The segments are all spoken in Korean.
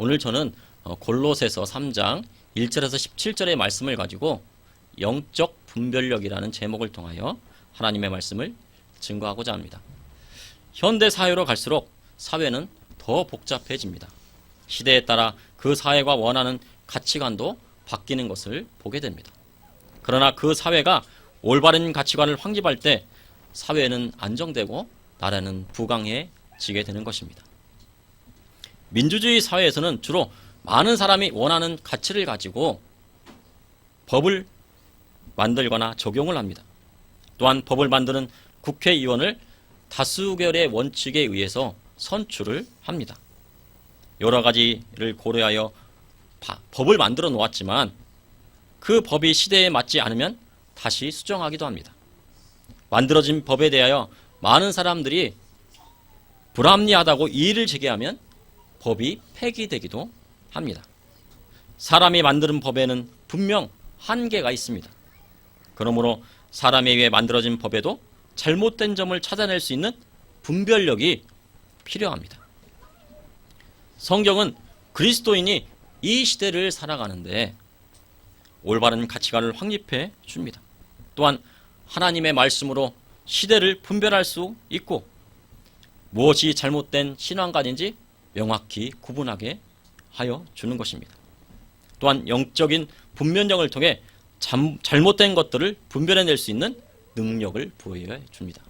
오늘 저는 골로새서 3장 1절에서 17절의 말씀을 가지고 영적 분별력이라는 제목을 통하여 하나님의 말씀을 증거하고자 합니다. 현대 사회로 갈수록 사회는 더 복잡해집니다. 시대에 따라 그 사회가 원하는 가치관도 바뀌는 것을 보게 됩니다. 그러나 그 사회가 올바른 가치관을 확립할 때 사회는 안정되고 나라는 부강해지게 되는 것입니다. 민주주의 사회에서는 주로 많은 사람이 원하는 가치를 가지고 법을 만들거나 적용을 합니다. 또한 법을 만드는 국회의원을 다수결의 원칙에 의해서 선출을 합니다. 여러 가지를 고려하여 법을 만들어 놓았지만 그 법이 시대에 맞지 않으면 다시 수정하기도 합니다. 만들어진 법에 대하여 많은 사람들이 불합리하다고 이의를 제기하면 법이 폐기되기도 합니다. 사람이 만드는 법에는 분명 한계가 있습니다. 그러므로 사람에 의해 만들어진 법에도 잘못된 점을 찾아낼 수 있는 분별력이 필요합니다. 성경은 그리스도인이 이 시대를 살아가는데 올바른 가치관을 확립해 줍니다. 또한 하나님의 말씀으로 시대를 분별할 수 있고 무엇이 잘못된 신앙관인지 명확히 구분하게 하여 주는 것입니다. 또한 영적인 분별력을 통해 잘못된 것들을 분별해낼 수 있는 능력을 부여해 줍니다.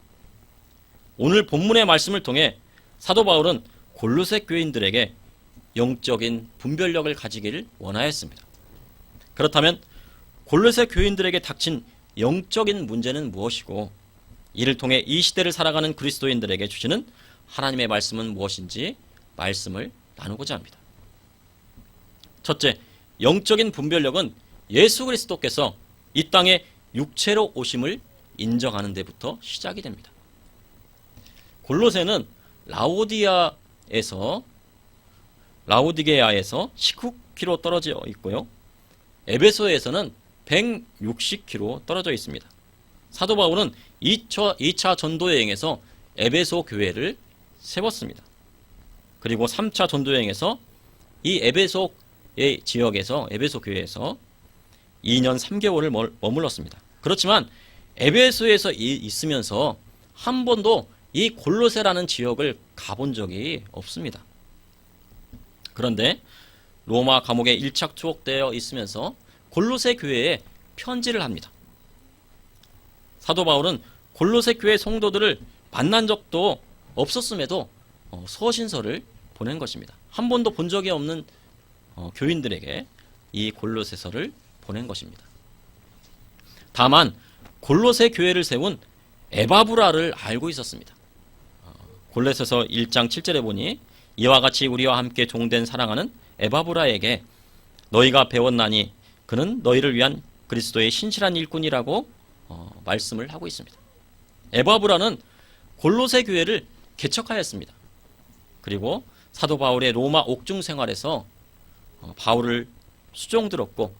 오늘 본문의 말씀을 통해 사도 바울은 골로새 교인들에게 영적인 분별력을 가지기를 원하였습니다. 그렇다면 골로새 교인들에게 닥친 영적인 문제는 무엇이고 이를 통해 이 시대를 살아가는 그리스도인들에게 주시는 하나님의 말씀은 무엇인지 말씀을 나누고자 합니다. 첫째, 영적인 분별력은 예수 그리스도께서 이 땅에 육체로 오심을 인정하는 데부터 시작이 됩니다. 골로새는 라오디게아에서 19km 떨어져 있고요. 에베소에서는 160km 떨어져 있습니다. 사도 바울은 2차 전도 여행에서 에베소 교회를 세웠습니다. 그리고 3차 전도 여행에서 이 에베소의 지역에서 에베소 교회에서 2년 3개월을 머물렀습니다. 그렇지만 에베소에서 있으면서 한 번도 이 골로새라는 지역을 가본 적이 없습니다. 그런데 로마 감옥에 일착 투옥되어 있으면서 골로새 교회에 편지를 합니다. 사도 바울은 골로새 교회 성도들을 만난 적도 없었음에도 서신서를 보낸 것입니다. 한 번도 본 적이 없는 교인들에게 이 골로새서를 보낸 것입니다. 다만 골로새 교회를 세운 에바브라를 알고 있었습니다. 골로새서 1장 7절에 보니 이와 같이 우리와 함께 종된 사랑하는 에바브라에게 너희가 배웠나니 그는 너희를 위한 그리스도의 신실한 일꾼이라고 말씀을 하고 있습니다. 에바브라는 골로새 교회를 개척하였습니다. 그리고 사도 바울의 로마 옥중 생활에서 바울을 수종 들었고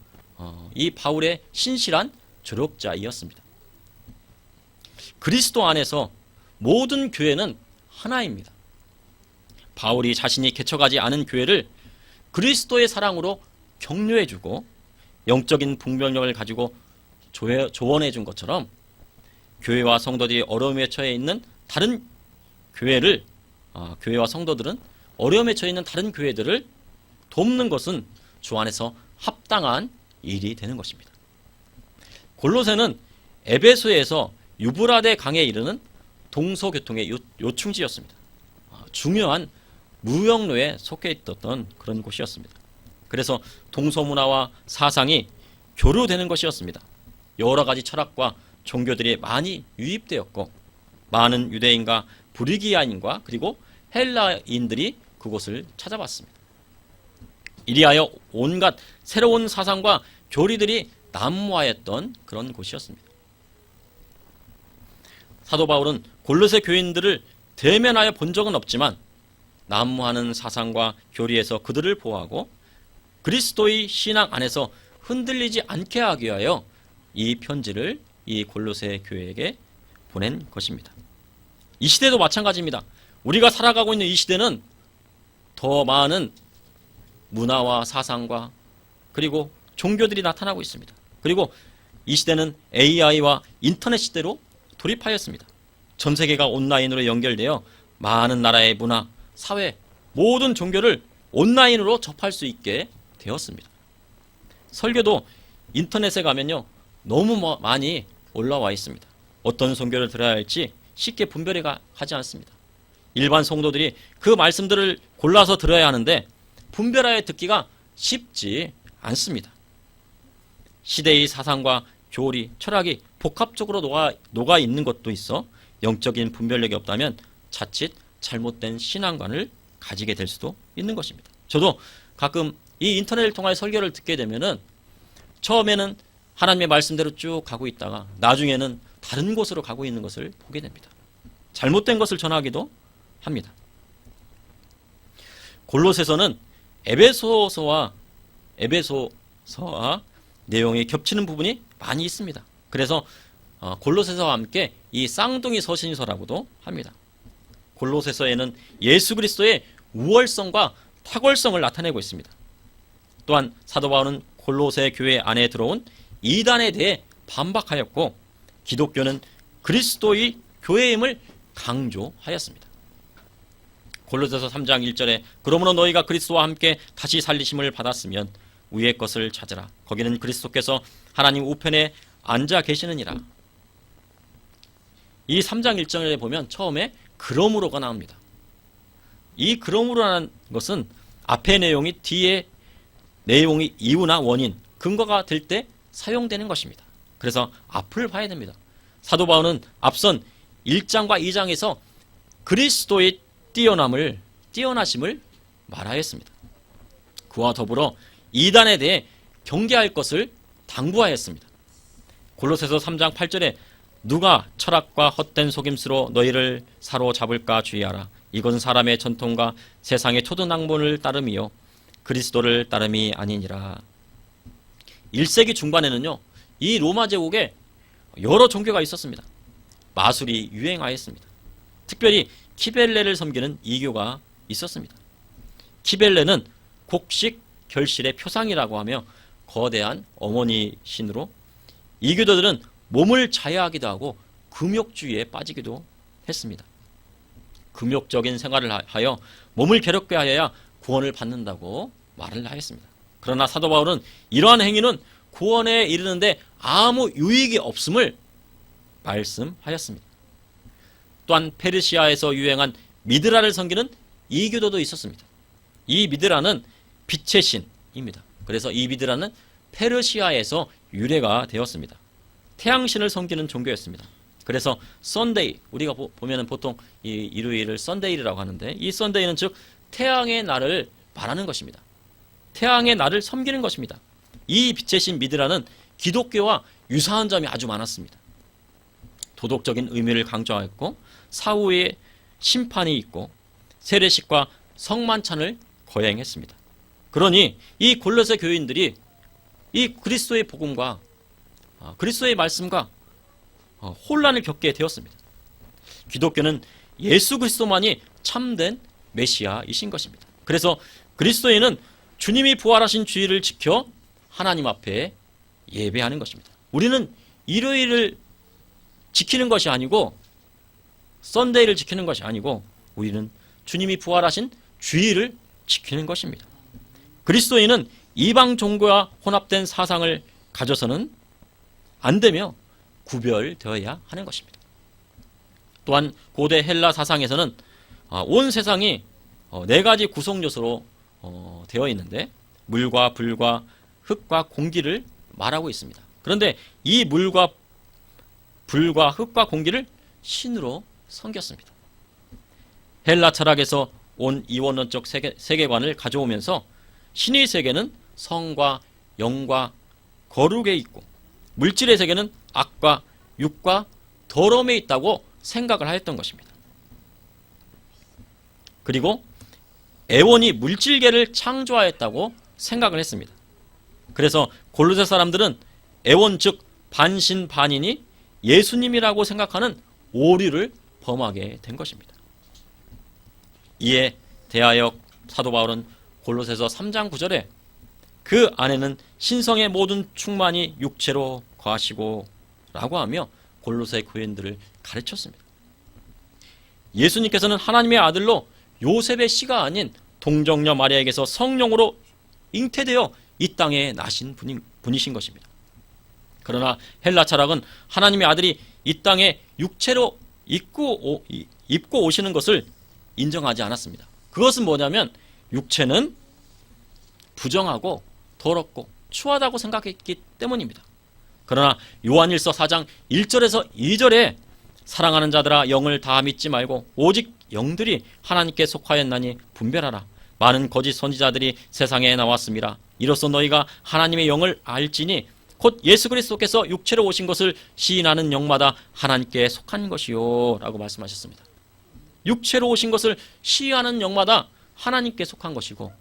이 바울의 신실한 조력자이었습니다. 그리스도 안에서 모든 교회는 하나입니다. 바울이 자신이 개척하지 않은 교회를 그리스도의 사랑으로 격려해주고 영적인 분별력을 가지고 조언해준 것처럼 교회와 성도들이 어려움에 처해 있는 다른 교회를 교회와 성도들은 어려움에 처해 있는 다른 교회들을 돕는 것은 주 안에서 합당한 일이 되는 것입니다. 골로새는 에베소에서 유브라데 강에 이르는 동서교통의 요충지였습니다. 중요한 무역로에 속해 있었던 그런 곳이었습니다. 그래서 동서문화와 사상이 교류되는 것이었습니다. 여러 가지 철학과 종교들이 많이 유입되었고 많은 유대인과 브리기아인과 그리고 헬라인들이 그곳을 찾아왔습니다. 이리하여 온갖 새로운 사상과 교리들이 난무하였던 그런 곳이었습니다. 사도 바울은 골로새 교인들을 대면하여 본 적은 없지만 난무하는 사상과 교리에서 그들을 보호하고 그리스도의 신앙 안에서 흔들리지 않게 하기 위하여 이 편지를 이 골로새 교회에게 보낸 것입니다. 이 시대도 마찬가지입니다. 우리가 살아가고 있는 이 시대는 더 많은 문화와 사상과 그리고 종교들이 나타나고 있습니다. 그리고 이 시대는 AI와 인터넷 시대로 돌입하였습니다. 전 세계가 온라인으로 연결되어 많은 나라의 문화, 사회, 모든 종교를 온라인으로 접할 수 있게 되었습니다. 설교도 인터넷에 가면요, 너무 많이 올라와 있습니다. 어떤 선교를 들어야 할지 쉽게 분별이 가지 않습니다. 일반 성도들이 그 말씀들을 골라서 들어야 하는데 분별하여 듣기가 쉽지 않습니다. 시대의 사상과 교리, 철학이 복합적으로 녹아 있는 것도 있어 영적인 분별력이 없다면 자칫 잘못된 신앙관을 가지게 될 수도 있는 것입니다. 저도 가끔 이 인터넷을 통해 설교를 듣게 되면은 처음에는 하나님의 말씀대로 쭉 가고 있다가 나중에는 다른 곳으로 가고 있는 것을 보게 됩니다. 잘못된 것을 전하기도 합니다. 골로새서는 에베소서와 내용이 겹치는 부분이 많이 있습니다. 그래서 골로새서와 함께 이 쌍둥이 서신서라고도 합니다. 골로새서에는 예수 그리스도의 우월성과 탁월성을 나타내고 있습니다. 또한 사도 바울은 골로새 교회 안에 들어온 이단에 대해 반박하였고 기독교는 그리스도의 교회임을 강조하였습니다. 골로새서 3장 1절에 그러므로 너희가 그리스도와 함께 다시 살리심을 받았으면 위의 것을 찾으라. 거기는 그리스도께서 하나님 우편에 앉아 계시느니라. 이 3장 1절에 보면 처음에 그러므로가 나옵니다. 이 그러므로라는 것은 앞의 내용이 뒤에 내용이 이유나 원인, 근거가 될 때 사용되는 것입니다. 그래서 앞을 봐야 됩니다. 사도 바울은 앞선 1장과 2장에서 그리스도의 뛰어나심을 말하였습니다. 그와 더불어 이단에 대해 경계할 것을 당부하였습니다. 골로새서 3장 8절에 누가 철학과 헛된 속임수로 너희를 사로잡을까 주의하라. 이것은 사람의 전통과 세상의 초등학문을 따름이요 그리스도를 따름이 아니니라. 1세기 중반에는요, 이 로마 제국에 여러 종교가 있었습니다. 마술이 유행하였습니다. 특별히 키벨레를 섬기는 이교가 있었습니다. 키벨레는 곡식 결실의 표상이라고 하며 거대한 어머니 신으로 이교도들은 몸을 자해하기도 하고 금욕주의에 빠지기도 했습니다. 금욕적인 생활을 하여 몸을 괴롭게 하여야 구원을 받는다고 말을 하였습니다. 그러나 사도 바울은 이러한 행위는 구원에 이르는데 아무 유익이 없음을 말씀하였습니다. 또한 페르시아에서 유행한 미드라를 섬기는 이교도도 있었습니다. 이 미드라는 빛의 신입니다. 그래서 이 미드라는 페르시아에서 유래가 되었습니다. 태양신을 섬기는 종교였습니다. 그래서 썬데이, 우리가 보면은 보통 이 일요일을 썬데이라고 하는데 이 썬데이는 즉 태양의 날을 말하는 것입니다. 태양의 날을 섬기는 것입니다. 이 빛의 신 미드라는 기독교와 유사한 점이 아주 많았습니다. 도덕적인 의미를 강조하였고 사후에 심판이 있고 세례식과 성만찬을 거행했습니다. 그러니 이 골로새 교인들이 이 그리스도의 복음과 그리스도의 말씀과 혼란을 겪게 되었습니다. 기독교는 예수 그리스도만이 참된 메시아이신 것입니다. 그래서 그리스도인은 주님이 부활하신 주일을 지켜 하나님 앞에 예배하는 것입니다. 우리는 일요일을 지키는 것이 아니고 썬데이를 지키는 것이 아니고 우리는 주님이 부활하신 주일을 지키는 것입니다. 그리스도인은 이방 종교와 혼합된 사상을 가져서는 안 되며 구별되어야 하는 것입니다. 또한 고대 헬라 사상에서는 온 세상이 네 가지 구성 요소로 되어 있는데 물과 불과 흙과 공기를 말하고 있습니다. 그런데 이 물과 불과 흙과 공기를 신으로 섬겼습니다. 헬라 철학에서 온 이원론적 세계관을 가져오면서 신의 세계는 성과 영과 거룩에 있고 물질의 세계는 악과 육과 더러움에 있다고 생각을 하였던 것입니다. 그리고 애원이 물질계를 창조하였다고 생각을 했습니다. 그래서 골로새 사람들은 애원 즉 반신반인이 예수님이라고 생각하는 오류를 범하게 된 것입니다. 이에 대하여 사도 바울은 골로새서 3장 9절에 그 안에는 신성의 모든 충만이 육체로 거하시고 라고 하며 골로새 교인들을 가르쳤습니다. 예수님께서는 하나님의 아들로 요셉의 씨가 아닌 동정녀 마리아에게서 성령으로 잉태되어 이 땅에 나신 분이신 것입니다. 그러나 헬라 철학은 하나님의 아들이 이 땅에 육체로 입고 오시는 것을 인정하지 않았습니다. 그것은 뭐냐면 육체는 부정하고 더럽고 추하다고 생각했기 때문입니다. 그러나 요한일서 4장 1절에서 2절에 사랑하는 자들아 영을 다 믿지 말고 오직 영들이 하나님께 속하였나니 분별하라. 많은 거짓 선지자들이 세상에 나왔습니다. 이로써 너희가 하나님의 영을 알지니 곧 예수 그리스도께서 육체로 오신 것을 시인하는 영마다 하나님께 속한 것이요 라고 말씀하셨습니다. 육체로 오신 것을 시인하는 영마다 하나님께 속한 것이고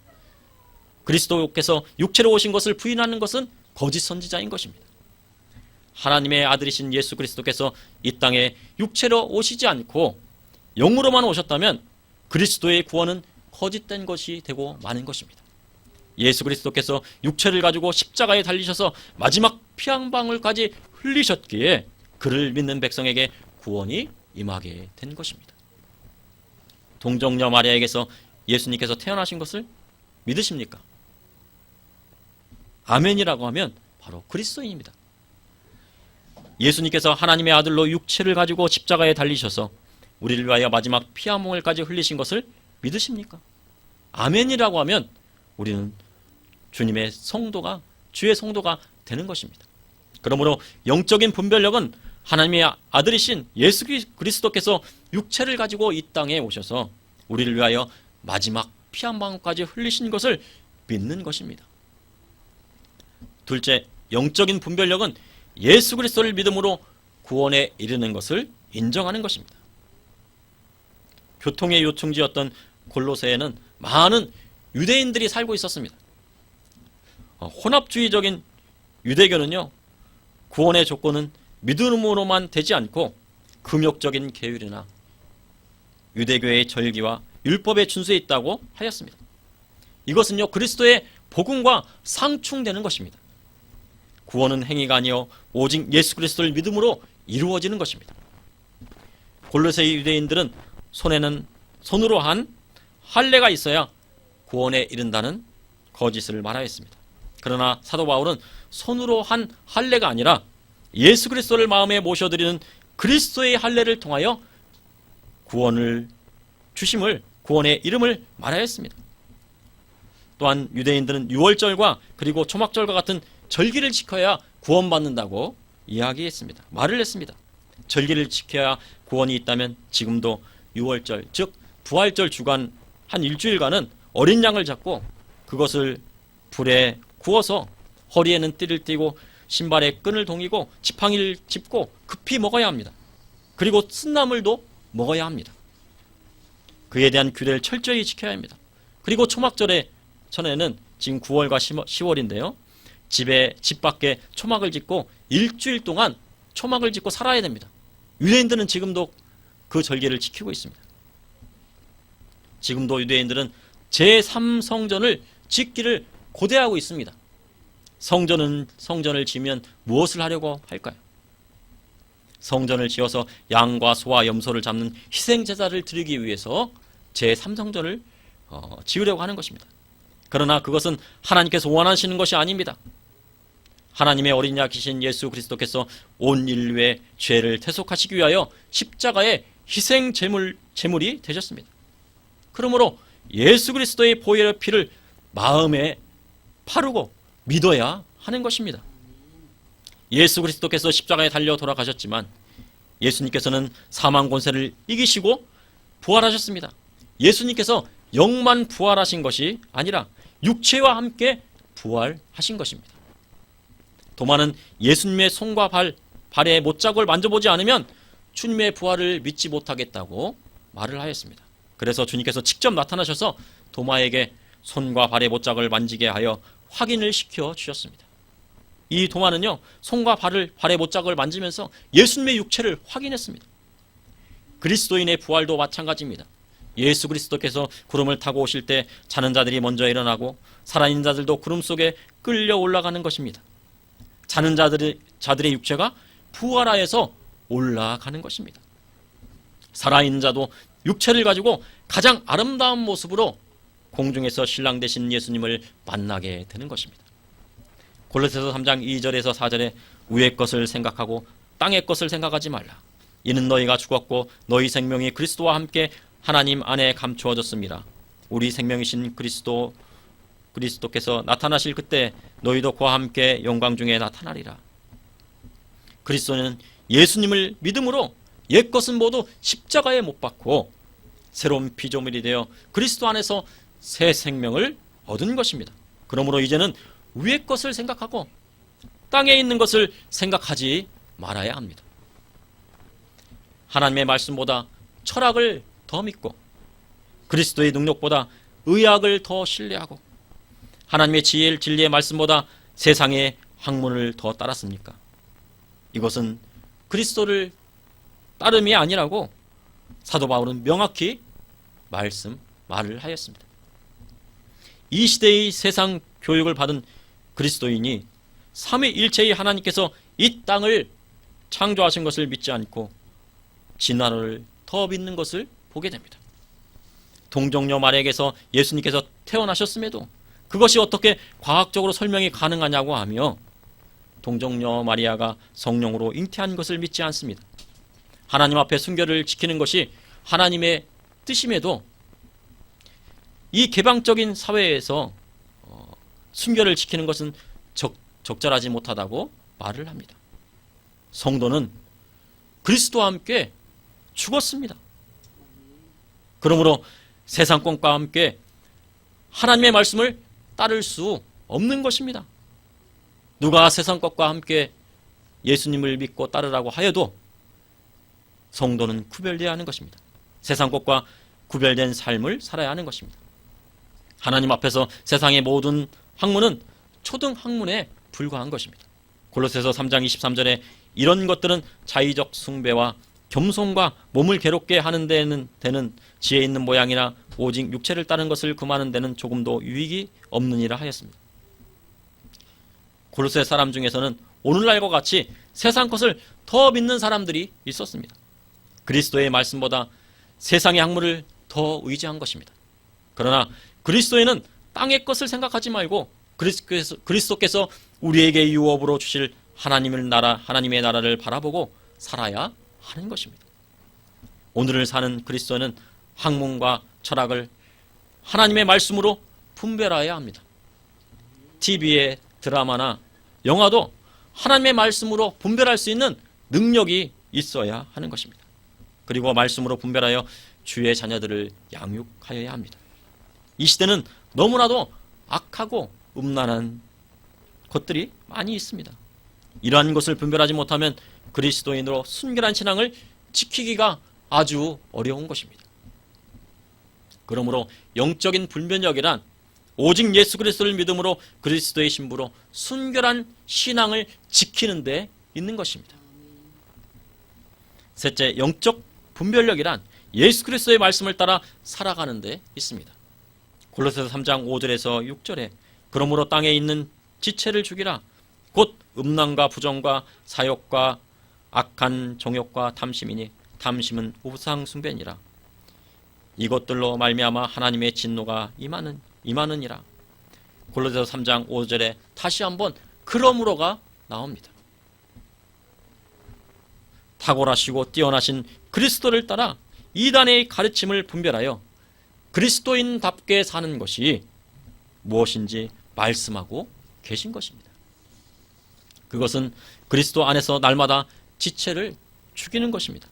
그리스도께서 육체로 오신 것을 부인하는 것은 거짓 선지자인 것입니다. 하나님의 아들이신 예수 그리스도께서 이 땅에 육체로 오시지 않고 영으로만 오셨다면 그리스도의 구원은 거짓된 것이 되고 마는 것입니다. 예수 그리스도께서 육체를 가지고 십자가에 달리셔서 마지막 피 한 방울까지 흘리셨기에 그를 믿는 백성에게 구원이 임하게 된 것입니다. 동정녀 마리아에게서 예수님께서 태어나신 것을 믿으십니까? 아멘이라고 하면 바로 그리스도인입니다. 예수님께서 하나님의 아들로 육체를 가지고 십자가에 달리셔서 우리를 위하여 마지막 피 한 방울까지 흘리신 것을 믿으십니까? 아멘이라고 하면 우리는 주님의 성도가 주의 성도가 되는 것입니다. 그러므로 영적인 분별력은 하나님의 아들이신 예수 그리스도께서 육체를 가지고 이 땅에 오셔서 우리를 위하여 마지막 피 한 방울까지 흘리신 것을 믿는 것입니다. 둘째, 영적인 분별력은 예수 그리스도를 믿음으로 구원에 이르는 것을 인정하는 것입니다. 교통의 요충지였던 골로새에는 많은 유대인들이 살고 있었습니다. 혼합주의적인 유대교는요, 구원의 조건은 믿음으로만 되지 않고 금욕적인 계율이나 유대교의 절기와 율법에 준수해 있다고 하였습니다. 이것은요, 그리스도의 복음과 상충되는 것입니다. 구원은 행위가 아니요 오직 예수 그리스도를 믿음으로 이루어지는 것입니다. 골로새 유대인들은 손으로 한 할례가 있어야 구원에 이른다는 거짓을 말하였습니다. 그러나 사도 바울은 손으로 한 할례가 아니라 예수 그리스도를 마음에 모셔드리는 그리스도의 할례를 통하여 구원을 주심을 구원의 이름을 말하였습니다. 또한 유대인들은 유월절과 그리고 초막절과 같은 절기를 지켜야 구원받는다고 이야기했습니다. 말을 했습니다. 절기를 지켜야 구원이 있다면 지금도 유월절, 즉 부활절 주간 한 일주일간은 어린 양을 잡고 그것을 불에 구워서 허리에는 띠를 띠고 신발에 끈을 동이고 지팡이를 짚고 급히 먹어야 합니다. 그리고 쓴나물도 먹어야 합니다. 그에 대한 규례를 철저히 지켜야 합니다. 그리고 초막절에 전에는 지금 9월과 10월인데요. 집 밖에 초막을 짓고 일주일 동안 초막을 짓고 살아야 됩니다. 유대인들은 지금도 그 절기를 지키고 있습니다. 지금도 유대인들은 제3성전을 짓기를 고대하고 있습니다. 성전을 지으면 무엇을 하려고 할까요? 성전을 지어서 양과 소와 염소를 잡는 희생제사를 드리기 위해서 제3성전을 지으려고 하는 것입니다. 그러나 그것은 하나님께서 원하시는 것이 아닙니다. 하나님의 어린 양이신 예수 그리스도께서 온 인류의 죄를 대속하시기 위하여 십자가의 희생 제물이 되셨습니다. 그러므로 예수 그리스도의 보혈의 피를 마음에 바르고 믿어야 하는 것입니다. 예수 그리스도께서 십자가에 달려 돌아가셨지만 예수님께서는 사망 권세를 이기시고 부활하셨습니다. 예수님께서 영만 부활하신 것이 아니라 육체와 함께 부활하신 것입니다. 도마는 예수님의 손과 발에 못자국을 만져보지 않으면 주님의 부활을 믿지 못하겠다고 말을 하였습니다. 그래서 주님께서 직접 나타나셔서 도마에게 손과 발의 못자국을 만지게 하여 확인을 시켜 주셨습니다. 이 도마는요, 손과 발의 못자국을 만지면서 예수님의 육체를 확인했습니다. 그리스도인의 부활도 마찬가지입니다. 예수 그리스도께서 구름을 타고 오실 때 자는 자들이 먼저 일어나고 살아있는 자들도 구름 속에 끌려 올라가는 것입니다. 자는 자들의 육체가 부활하여서 올라가는 것입니다. 살아있는 자도 육체를 가지고 가장 아름다운 모습으로 공중에서 신랑 되신 예수님을 만나게 되는 것입니다. 골로새서 3장 2절에서 4절에 위의 것을 생각하고 땅의 것을 생각하지 말라. 이는 너희가 죽었고 너희 생명이 그리스도와 함께 하나님 안에 감추어졌습니다. 우리 생명이신 그리스도께서 나타나실 그때 너희도 그와 함께 영광 중에 나타나리라. 그리스도는 예수님을 믿음으로 옛 것은 모두 십자가에 못 박고 새로운 피조물이 되어 그리스도 안에서 새 생명을 얻은 것입니다. 그러므로 이제는 위의 것을 생각하고 땅에 있는 것을 생각하지 말아야 합니다. 하나님의 말씀보다 철학을 더 믿고 그리스도의 능력보다 의학을 더 신뢰하고 하나님의 지혜의 진리의 말씀보다 세상의 학문을 더 따랐습니까? 이것은 그리스도를 따름이 아니라고 사도 바울은 명확히 말을 하였습니다. 이 시대의 세상 교육을 받은 그리스도인이 삼위일체의 하나님께서 이 땅을 창조하신 것을 믿지 않고 진화를 더 믿는 것을 보게 됩니다. 동정녀 마리아에게서 예수님께서 태어나셨음에도 그것이 어떻게 과학적으로 설명이 가능하냐고 하며 동정녀 마리아가 성령으로 잉태한 것을 믿지 않습니다. 하나님 앞에 순결을 지키는 것이 하나님의 뜻임에도 이 개방적인 사회에서 순결을 지키는 것은 적절하지 못하다고 말을 합니다. 성도는 그리스도와 함께 죽었습니다. 그러므로 세상권과 함께 하나님의 말씀을 따를 수 없는 것입니다. 누가 세상 것과 함께 예수님을 믿고 따르라고 하여도 성도는 구별되어야 하는 것입니다. 세상 것과 구별된 삶을 살아야 하는 것입니다. 하나님 앞에서 세상의 모든 학문은 초등 학문에 불과한 것입니다. 골로새서 3장 23절에 이런 것들은 자의적 숭배와 겸손과 몸을 괴롭게 하는 데는 되는 지혜 있는 모양이나 오직 육체를 따른 것을 금하는 데는 조금도 유익이 없느니라 하였습니다. 골로새 사람 중에서는 오늘날과 같이 세상 것을 더 믿는 사람들이 있었습니다. 그리스도의 말씀보다 세상의 학문을 더 의지한 것입니다. 그러나 그리스도에는 땅의 것을 생각하지 말고 그리스도께서 우리에게 유업으로 주실 하나님의 나라를 바라보고 살아야 하는 것입니다. 오늘을 사는 그리스도는 학문과 철학을 하나님의 말씀으로 분별해야 합니다. TV의 드라마나 영화도 하나님의 말씀으로 분별할 수 있는 능력이 있어야 하는 것입니다. 그리고 말씀으로 분별하여 주의 자녀들을 양육하여야 합니다. 이 시대는 너무나도 악하고 음란한 것들이 많이 있습니다. 이러한 것을 분별하지 못하면 그리스도인으로 순결한 신앙을 지키기가 아주 어려운 것입니다. 그러므로 영적인 분별력이란 오직 예수 그리스도를 믿음으로 그리스도의 신부로 순결한 신앙을 지키는 데 있는 것입니다. 셋째, 영적 분별력이란 예수 그리스도의 말씀을 따라 살아가는 데 있습니다. 골로새서 3장 5절에서 6절에 그러므로 땅에 있는 지체를 죽이라. 곧 음란과 부정과 사욕과 악한 정욕과 탐심이니 탐심은 우상 숭배니라. 이것들로 말미암아 하나님의 진노가 임하느니라. 골로새서 3장 5절에 다시 한번 그러므로가 나옵니다. 탁월하시고 뛰어나신 그리스도를 따라 이단의 가르침을 분별하여 그리스도인답게 사는 것이 무엇인지 말씀하고 계신 것입니다. 그것은 그리스도 안에서 날마다 지체를 죽이는 것입니다.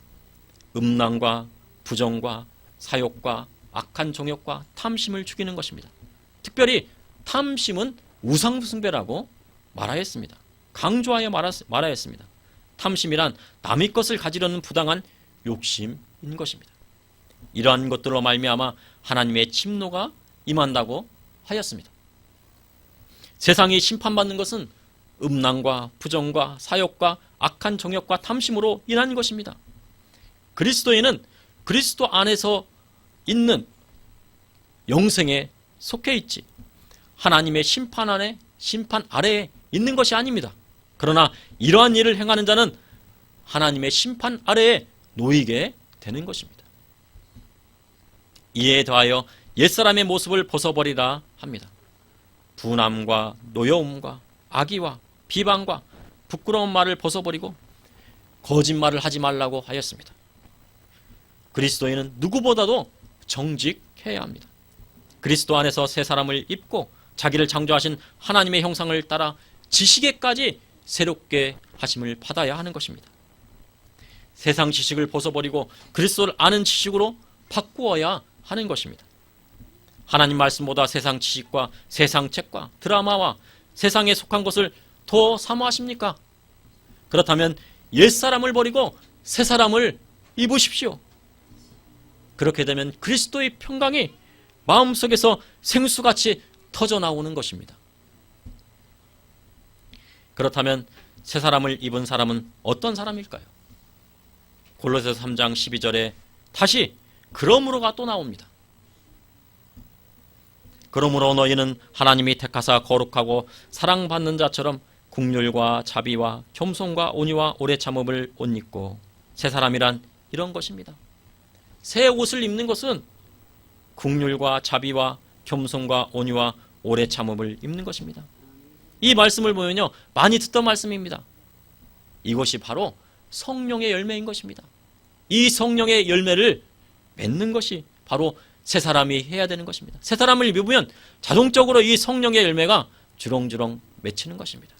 음란과 부정과 사욕과 악한 정욕과 탐심을 죽이는 것입니다. 특별히 탐심은 우상숭배라고 말하였습니다. 강조하여 말하였습니다. 탐심이란 남의 것을 가지려는 부당한 욕심인 것입니다. 이러한 것들로 말미암아 하나님의 침노가 임한다고 하였습니다. 세상이 심판받는 것은 음란과 부정과 사욕과 악한 정욕과 탐심으로 인한 것입니다. 그리스도인은 그리스도 안에서 있는 영생에 속해 있지 하나님의 심판 안에 심판 아래에 있는 것이 아닙니다. 그러나 이러한 일을 행하는 자는 하나님의 심판 아래에 놓이게 되는 것입니다. 이에 더하여 옛사람의 모습을 벗어버리라 합니다. 분함과 노여움과 악의와 비방과 부끄러운 말을 벗어버리고 거짓말을 하지 말라고 하였습니다. 그리스도인은 누구보다도 정직해야 합니다. 그리스도 안에서 새 사람을 입고 자기를 창조하신 하나님의 형상을 따라 지식에까지 새롭게 하심을 받아야 하는 것입니다. 세상 지식을 벗어버리고 그리스도를 아는 지식으로 바꾸어야 하는 것입니다. 하나님 말씀보다 세상 지식과 세상 책과 드라마와 세상에 속한 것을 더 사모하십니까? 그렇다면 옛사람을 버리고 새사람을 입으십시오. 그렇게 되면 그리스도의 평강이 마음속에서 생수같이 터져나오는 것입니다. 그렇다면 새사람을 입은 사람은 어떤 사람일까요? 골로새서 3장 12절에 다시 그러므로가 또 나옵니다. 그러므로 너희는 하나님이 택하사 거룩하고 사랑받는 자처럼 긍휼과 자비와 겸손과 온유와 오래 참음을 옷 입고 새 사람이란 이런 것입니다. 새 옷을 입는 것은 긍휼과 자비와 겸손과 온유와 오래 참음을 입는 것입니다. 이 말씀을 보면요, 많이 듣던 말씀입니다. 이것이 바로 성령의 열매인 것입니다. 이 성령의 열매를 맺는 것이 바로 새 사람이 해야 되는 것입니다. 새 사람을 입으면 자동적으로 이 성령의 열매가 주렁주렁 맺히는 것입니다.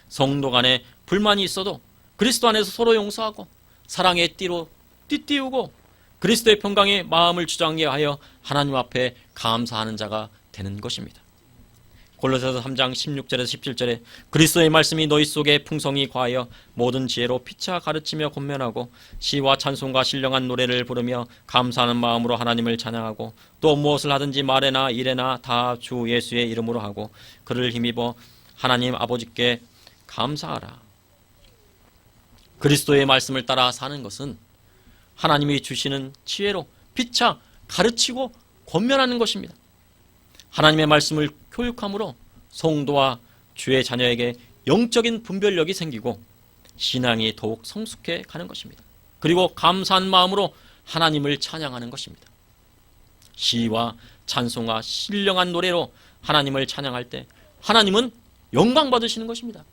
성도 간에 불만이 있어도 그리스도 안에서 서로 용서하고 사랑의 띠로 띠띠우고 그리스도의 평강에 마음을 주장하게 하여 하나님 앞에 감사하는 자가 되는 것입니다. 골로새서 3장 16절에서 17절에 그리스도의 말씀이 너희 속에 풍성히 과하여 모든 지혜로 피차 가르치며 권면하고 시와 찬송과 신령한 노래를 부르며 감사하는 마음으로 하나님을 찬양하고 또 무엇을 하든지 말에나 일에나 다 주 예수의 이름으로 하고 그를 힘입어 하나님 아버지께 감사하라. 그리스도의 말씀을 따라 사는 것은 하나님이 주시는 지혜로 피차 가르치고 권면하는 것입니다. 하나님의 말씀을 교육함으로 성도와 주의 자녀에게 영적인 분별력이 생기고 신앙이 더욱 성숙해 가는 것입니다. 그리고 감사한 마음으로 하나님을 찬양하는 것입니다. 시와 찬송과 신령한 노래로 하나님을 찬양할 때 하나님은 영광 받으시는 것입니다.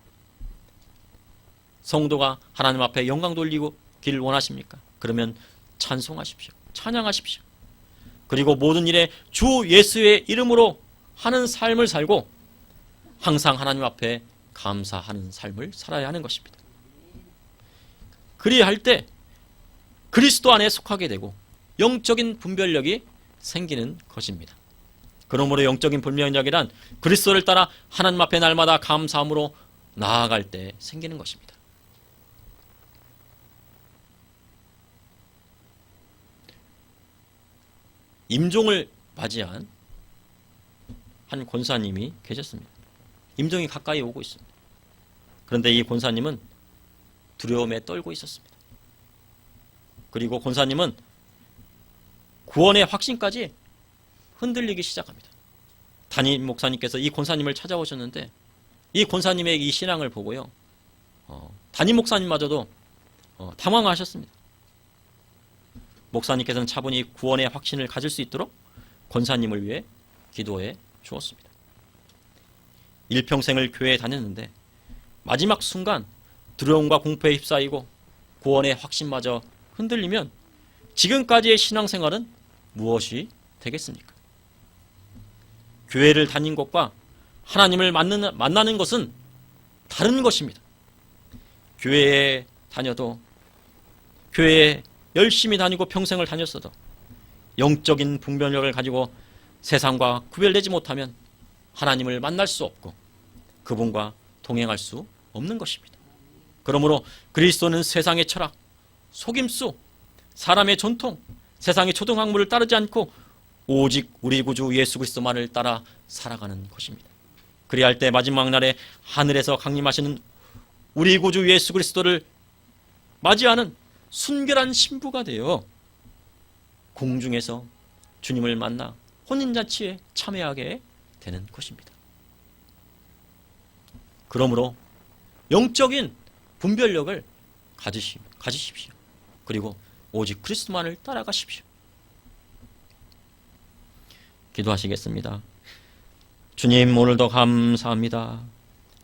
성도가 하나님 앞에 영광 돌리길 원하십니까? 그러면 찬송하십시오. 찬양하십시오. 그리고 모든 일에 주 예수의 이름으로 하는 삶을 살고 항상 하나님 앞에 감사하는 삶을 살아야 하는 것입니다. 그리할 때 그리스도 안에 속하게 되고 영적인 분별력이 생기는 것입니다. 그러므로 영적인 분별력이란 그리스도를 따라 하나님 앞에 날마다 감사함으로 나아갈 때 생기는 것입니다. 임종을 맞이한 한 권사님이 계셨습니다. 임종이 가까이 오고 있습니다. 그런데 이 권사님은 두려움에 떨고 있었습니다. 그리고 권사님은 구원의 확신까지 흔들리기 시작합니다. 담임 목사님께서 이 권사님을 찾아오셨는데 이 권사님의 이 신앙을 보고요, 담임 목사님마저도 당황하셨습니다. 목사님께서는 차분히 구원의 확신을 가질 수 있도록 권사님을 위해 기도해 주었습니다. 일평생을 교회에 다녔는데 마지막 순간 두려움과 공포에 휩싸이고 구원의 확신마저 흔들리면 지금까지의 신앙생활은 무엇이 되겠습니까? 교회를 다닌 것과 하나님을 만나는 것은 다른 것입니다. 교회에 다녀도 교회에 열심히 다니고 평생을 다녔어도 영적인 분별력을 가지고 세상과 구별되지 못하면 하나님을 만날 수 없고 그분과 동행할 수 없는 것입니다. 그러므로 그리스도는 세상의 철학, 속임수, 사람의 전통, 세상의 초등학문을 따르지 않고 오직 우리 구주 예수 그리스도만을 따라 살아가는 것입니다. 그리할 때 마지막 날에 하늘에서 강림하시는 우리 구주 예수 그리스도를 맞이하는 순결한 신부가 되어 공중에서 주님을 만나 혼인잔치에 참여하게 되는 것입니다. 그러므로 영적인 분별력을 가지십시오. 그리고 오직 그리스도만을 따라가십시오. 기도하시겠습니다. 주님, 오늘도 감사합니다.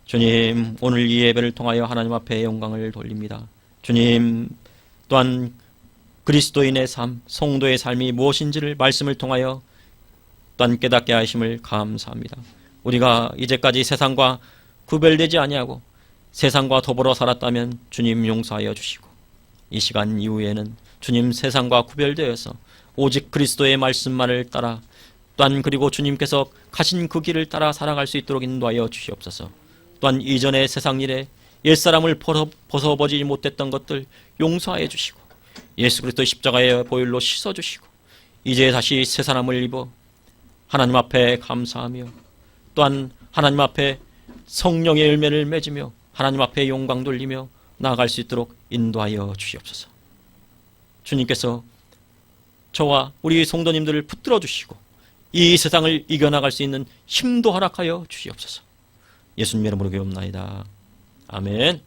주님, 오늘 이 예배를 통하여 하나님 앞에 영광을 돌립니다. 주님, 또한 그리스도인의 삶, 성도의 삶이 무엇인지를 말씀을 통하여 또한 깨닫게 하심을 감사합니다. 우리가 이제까지 세상과 구별되지 아니하고 세상과 더불어 살았다면 주님 용서하여 주시고, 이 시간 이후에는 주님 세상과 구별되어서 오직 그리스도의 말씀만을 따라 또한 그리고 주님께서 가신 그 길을 따라 살아갈 수 있도록 인도하여 주시옵소서. 또한 이전의 세상 일에 옛사람을 벗어버리지 못했던 것들 용서하여 주시고, 예수 그리스도의 십자가의 보혈로 씻어주시고, 이제 다시 새 사람을 입어 하나님 앞에 감사하며 또한 하나님 앞에 성령의 열매를 맺으며 하나님 앞에 영광 돌리며 나아갈 수 있도록 인도하여 주시옵소서. 주님께서 저와 우리 성도님들을 붙들어 주시고 이 세상을 이겨나갈 수 있는 힘도 허락하여 주시옵소서. 예수님 이름으로 기도합나이다. 아멘.